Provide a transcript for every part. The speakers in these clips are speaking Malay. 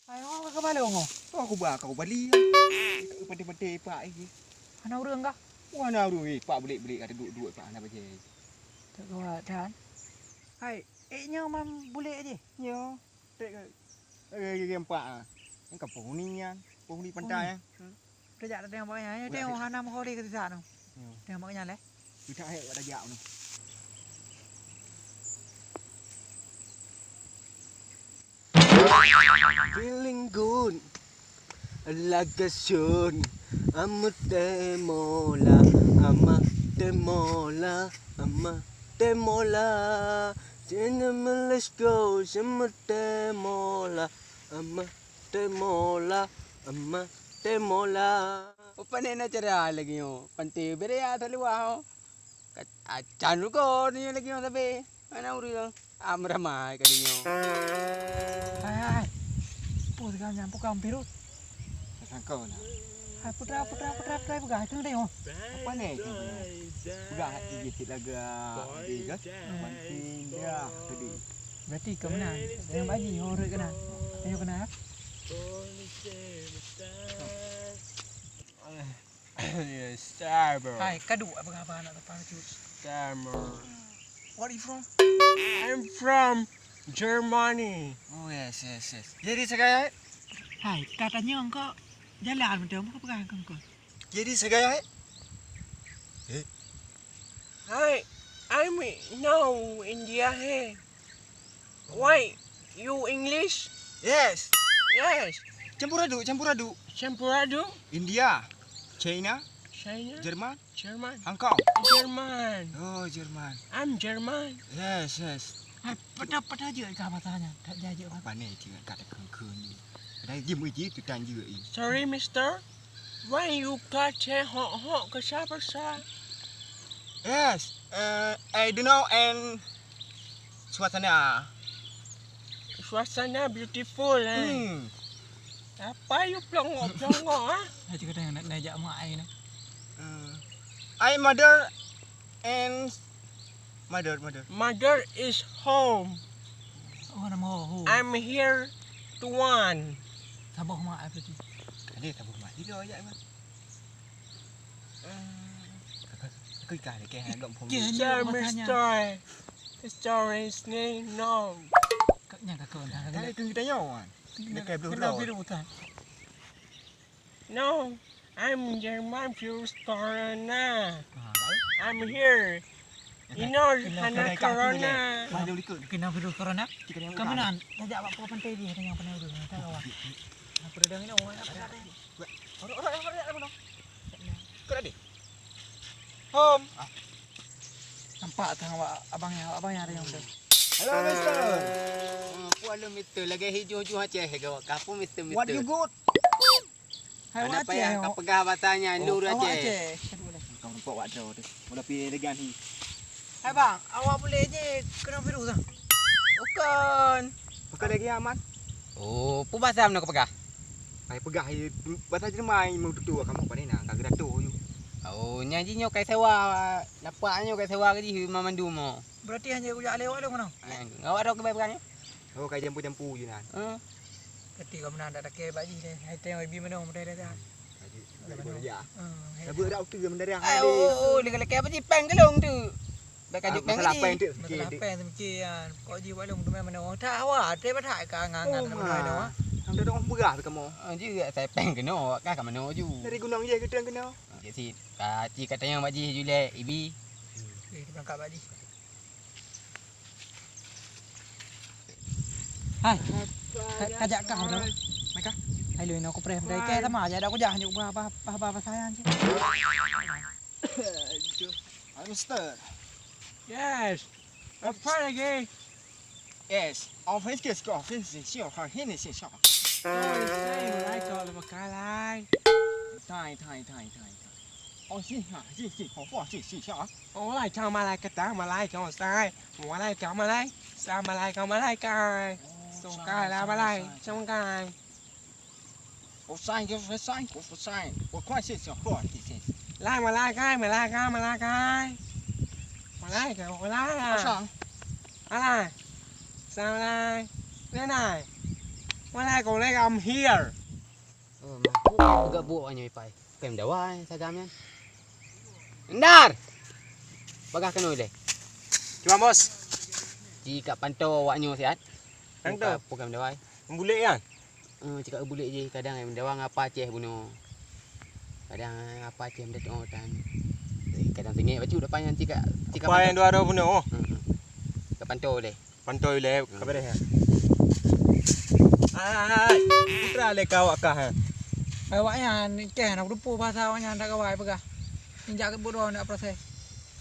Ayo ke mana ngau? Aku bakal balik. Pandai-pandai pak ini. Ana urang ka? Mana tu pak belik-belik ada duit-duit pak nak baca. Tak kau dan. Hai, nya mam boleh je. Ya. Tek ke pak. Yang kampung ni kan. Kampung ni pantai. Kerja ada yang banyak. Tengok hana mau di ke sana. Tengok maknya le. Kita ada jauh ni. Feeling good like a sun. Amate mola. Let's go. Amate mola. Apa ni nak cara lagi yo? Pantai beria tak luar. Acan ko ni lagi yo tapi. Mana urang? Ramai kali yo. Hai. Pus kan nyampu kampirut. Sangkau lah. Hai putra pegang tu tengok. Apa ni? Pegang hati sikit laga. Dia penting dia tadi. Berarti kau menang. Yang bagi horek kena. Tengok kena. Starboard. Hai, kadu apa khabar nak depan cu? Starboard. Where are you from? I'm from Germany. Oh yes. Jadi sekarang Hai, katanya engkau jalan macam apa pegang engkau? Jadi sekarang Hi, I'm now India. Hey, why you English? Yes. Yes. Campur aduk. Champurado, India, China, China, Jerman, German, Hong Kong. German. Oh, Jerman. I'm German. Yes. Hai, pada je kah matanya? Tak jaje apa. Apa ni dia kata kengkeng ni. Dah dia mesti tu tan juga ni. Sorry, Mister. Why you got hot kesapa? Yes. I don't know and Suasana beautiful. Apa you pelongok ah? Hai, cakap dengan nak ajak mak ai ni. I mother and mother. Mother is home. Oh, nama ho. I'm here to one. Sabah mak ai berarti. Ada tak buat mati dah ayat mah. Kau ikan ke agak pun. Sir, Mister is name no. Kau nyang kau dah. Dah itu kita nyawa. Dekat belum Kena dah. biru tak? No, I'm German pure corona. I'm here. You know, Hana Corona. Ada likut. Kena virus corona. Kita yang Kau mana? Ajak apa kau pantai dia dengan pantai tu. Tak tahu. Apa dah ni orang apa dah. Orang. Kau ada? Home. Nampak tang abangnya ada yang dah. Hello, Mister. Hello, Mister. Lagi hijau-hijau Aceh ke? Kapu, Mister. What you good? Hai, Ada Aceh. apa yang kau pegang batanya? Lur Aceh. Kau nampak wak draw tu. Mula pergi dengan ni. Hai bang, awak boleh je kena virus ah. Bukan. Bukan lagi aman. Oh, pu bahasa mana kau pegang? Ai pegah bahasa Jerman mau tutu kamu apa ni nak kagak datu you. Oh, nyanyi nyok kai sewa. Lapaknya kai sewa ke di Mamandu mo. Berarti hanya ujak lewat lu mana? Awak ada ke pegang? Oh kai jampu-jampu je nan. Berarti kau mana ada ke baji deh. Hai tengok ibu mana dah dah. Ya. Dah ber dak tu mendarah. Oh, lek apa di peng kelong tu. Baik kajuk peng Masalah apa yang ni. tu? Masalah apa yang demikian? Kau jiwa lu mana tak awak ada pada kangan mana dah. Anda dah orang berah kamu. Juga saya peng kena kan kat mana ju. Dari gunung je kita kena. Jadi cik katanya baji jule ibi. Berangkat baji. Hai. Kajak kau dah. Mereka. Hai lu ini aku pernah ke sama aja ada aku jah nyuk apa sayang sih. Mister. Yes. Apa lagi? Yes. Office ke sekolah office siapa kau ini siapa? Oh, say like all of Makalai. 太。哦，是哈，是，好话是啥？ Oh, like kau malai kata malai kau sai. Malai kau malai. Sa malai kau malai kai. So kai la malai. Trong kai. 我晒就晒，我不晒，我快些小话，谢谢。 Lai malai kai, malai kai, malai kai. Malai kau malai 我 à. 上， Malai. Sao malai? Lên này. Malay kau like I'm here. Agak buat anyo ipai. Pem dawa sagam yan. Ndar. Bagah kano ile. Cuma bos. Jika pantau awaknyo sihat. Pantau? Program dawa. Boleh kan? Cakap boleh je kadang dawa ngapa ceh buno. Kadang apa ceh mendet tan. Kadang sengit baju depan yang cakap Apa yang dua ada punya? Oh, Cakap pantau le. pantau ile kabar ya. Ai, putra le kau akah. Awaknya keh nak rupu bahasa awaknya tak kawai pegah. Injak ke bodoh nak proses.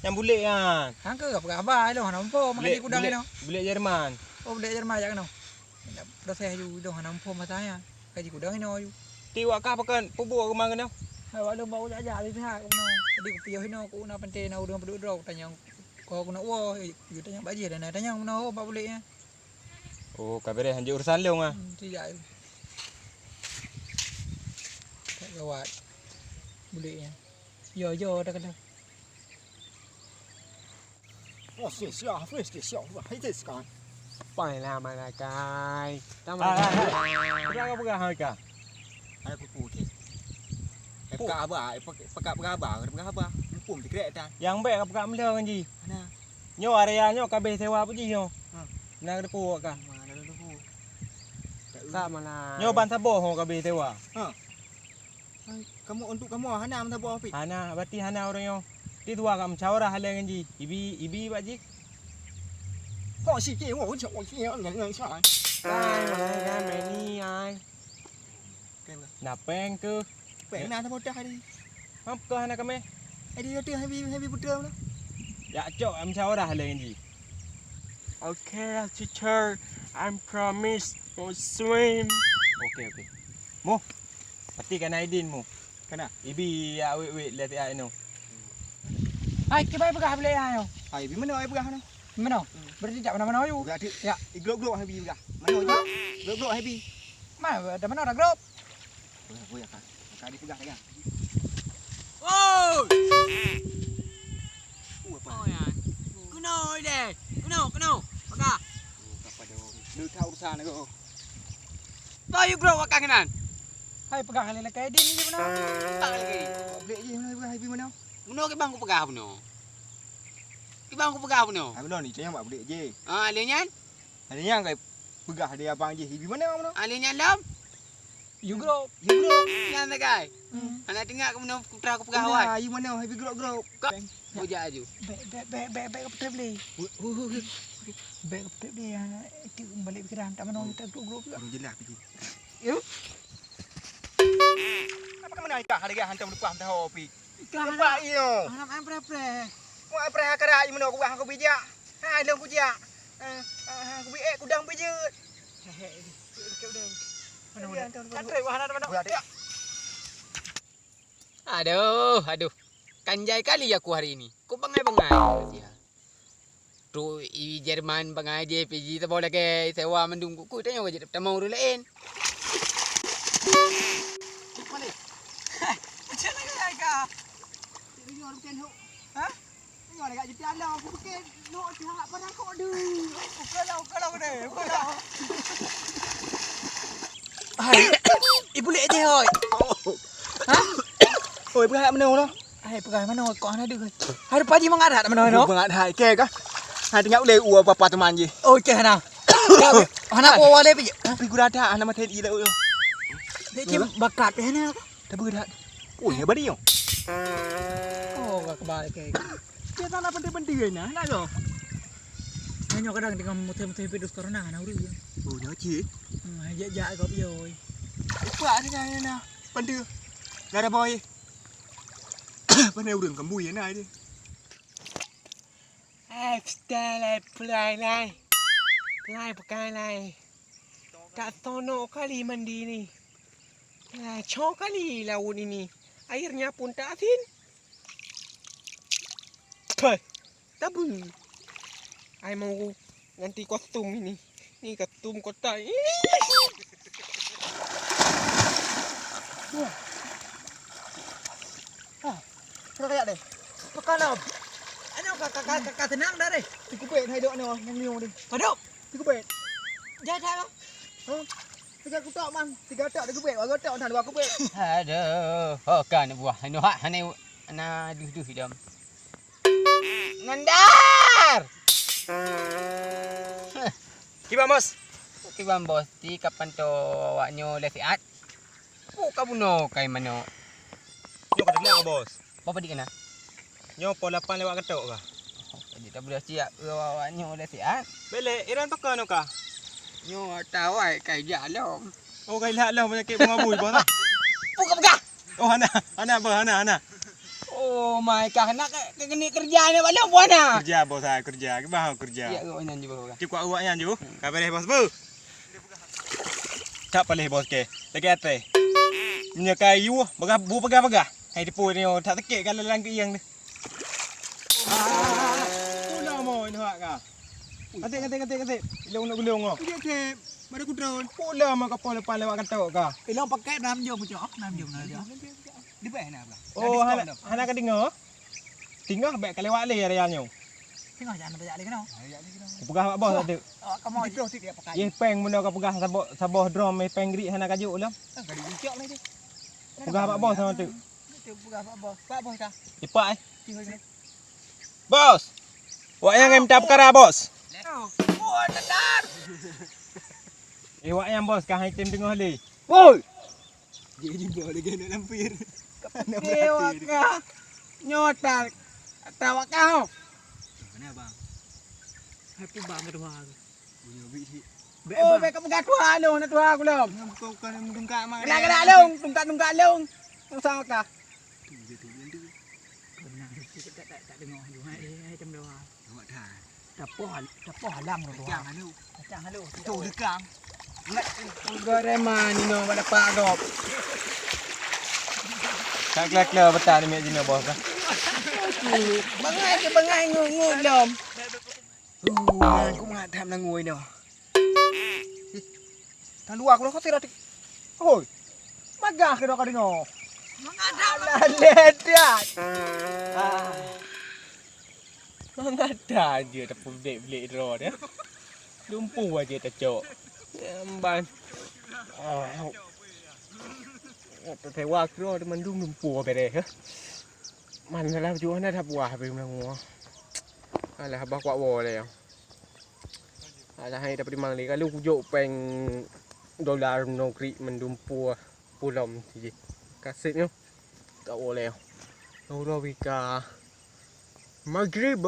Yang boleh kan? Hang ke pegah abai lo hana umpo makan kudang ni. Boleh Jerman. Oh boleh Jerman jak no. Nak proses ju dong hana umpo masanya. Kaji kudang ni no ju. Tiwak kah pakan pubu ke mana? Awak lu bau jak jak ni ha no. Jadi ku piyo no ku na pante na udang peduk dok tanya ko ku nak wo ju tanya baji dan tanya no apa boleh ya. Oh, kabar ya hanjur urusan leung ah. Tidak. Tak gawat. Boleh ya. Yo dah kena. 我睡觉，睡觉，我还在干。 Pai lah malai kai. Tamak. Kau apa kah kah? Ada kupu ke? Pekak apa? Pekak apa? Pum tikrek dah. Yang baik apa kah mula kan ji? Mana? Nyo area nyo kabeh sewa apa ji nyo? Nak depu kah? Mana ada kupu? Sama lah. Nyo ban sabo ho kabeh sewa. Kamu untuk kamu hana mana buat apa? Hana, berarti hana orang yo. Ti tua kam chawra hale kan ji. Ibi pak ji. 放弃给我讲，我听人上。 Kai malai kan meni ai. Kenapa? Napeng ke? Pengen nak mudah hari. Apa ke hana kame? Hari ada heavy putra mana? Ya cok am chawra hale kan ji. Okay, teacher. I promise to swim. Okay. Mo. Pati kan Aidin mo. Kena. Ibi ya wait let ai no. Hai ke bai pegah boleh ayo. Hai, bi mana ai pegah mana? Mana? Berarti jak mana ju. Pegah dia. Ya. Glok heavy pegah. Mana je? Glok heavy. Mana dah mana dah grup. Boleh kan. Kali pegah kan. Oh! Apa? Oh ya. Kuno ile. Kuno. Bagah. Apa dah? Lu tahu urusan aku. Kau you grow wakang kanan. Hai pegah kali lah kayak din je mana. Tak lagi. Boleh je mana heavy mana? Buno ke bang ku pegah buno. Ke bang ku pegah buno. Hai mana ni cakap buat boleh je. Alianyan? Ada yang kai pegah dia abang je. Heavy mana mana? Alianyan lam? You grup. You glok. Yang tak kai. Anak tengok ke buno putra ku pegah awak. You mana heavy glok. Bujak aju. Baik ke betul boleh. Baik ke betul boleh. Itu balik pikiran tak mana kita grup juga. Orang jelas pergi. You. Apa kamu nak ikah harga hantar lupa tahu api. Kah Lupa iyo. anak am pre. Mu apa hakara you mana aku aku bijak. Hai long bijak. Aku bijak kudang bijak. Kantre wahana mana. Aduh. Kanjai kali aku hari ini. Kau bangai. Tu Jerman bangai je PG tak boleh ke sewa mendung kuku tanya wajib tak mau lain. Macam mana kau kah? Ini orang bukan hok. Ha? Ini orang kat jipian lah. Aku bukan nak pihak pada kau dulu. Kalau deh. Hai, ibu lek je hoi. Ha? Oi, pegah mana lah? Hai pegah mana kau ana ada. Hari pagi mengadat mana no? Pengat hai ke kah? Hai tengok boleh apa teman je. Oh ceh na. Anak ko wale pi. Tapi gua ada nama TNI lah. Dek cim bakat pe na. Dah berat. Oh, ya bari yo. Oh gak kebalik ke. Dia tak nak penting-penting nah. Nak lo. Nyo kadang dengan motor-motor pedus corona na uri. Oh, dah cik. Jak kau pioi. Apa ni nah. Penting. Dah ada boy. Pandai urang kambui nah dia. Style pelai. Pelai pakai lai. Tak tono kali mandi ni. Cok kali laut ini. Airnya pun tak asin. Tabung. Ai mau ganti kostum ini. Ni kostum kotak. Kau kayak deh. Pekanap. Ano ka tenang dah deh. Tiku pet hai dok no, yang liung ni. Paduk. Tiku pet. Jah. Tiga kutak man. Tiga tak ada kubek. Orang tak ada dua kubek. Aduh, oh kan buah. Anu hak hane ana duh hidam. Nandar. Kiba bos. Kibam bos, ti kapan to awaknyo lesiat? Buka buno kai mano. Nyo kat dia bos. Apa dik kena? Nyo pol 8 lewat ketok kah? Jadi tak boleh siap awaknyo lesiat. Bele iran pakai no kah? Nyo tahu ai kai jalom. Oh kai lah penyakit bunga bui bos. Buka. Oh ana bos ana. Oh my god, nak kena kerja ni balong buana. Kerja bos saya kerja. Kibah kerja. Ya ke mana juga. Cik kuat awaknya ju. Ka boleh bos bu. Tak boleh bos ke. Lagi ate. Nya kayu bu pegah-pegah. Hai depu ni tak tekek kalau lang iang ni. Udah mau ini hak ka. Kate. Gulung. Dia ke mari ku drone. Pula mak kapal lepas lewat ketok ka. Ilang pakai 6 jam macam 6 jam nak dia. Di baik nak. Oh hana ka dengar. Tinggal baik ka lewat le areanya. Tengok jangan banyak lagi no. Pegah bos ada. Kamu itu tidak pakai. Ye peng benda ka pegah saboh drum peng geri hana kajuk ulam. Kali bincang lagi. Pegah pak bos sama tu. Itu pegah Pak bos dah. Cepat Tinggal ni. Bos. Wak yang minta perkara bos. Oh, tenar. Wak yang bos kah item tengah le. Woi, Jadi boleh kena lampir. dewa ka. Nyotar. Tawa kau. Mana bang? Aku bang kedua. Punya biji. Oh, baik kamu kat tua long, nak tua aku long. Kau kan tungkak mak. Gerak long, tungkak long. Usah ka. Tak dengarอยู่ให้จำเร็ว Awak dah. แต่ป้อล่ำตัว Jangan lu. จ้างฮัลโหล Tu dekang. Goreman ni no pada pak gop. Tak kelak-kelak betul ni mek jina bos. Bangai ngu dom. Aku ngat tham nang ngui no. Tan luar aku kau tira. Oi. Magah ke kau dengar. Alah ledak. Mengada je tak pelik draw dia. Lumpuh aja tak cok. Emban. Tapi waktu draw dia mendung lumpuh bere. Man lah juga nak dah buah be menang. Alah bah kuat wo le. Alah hai dapat dimang le kalau kujuk peng dolar nokri mendumpuh pulam ji. Kasih ni. Tak boleh. Nora wika. Maghrib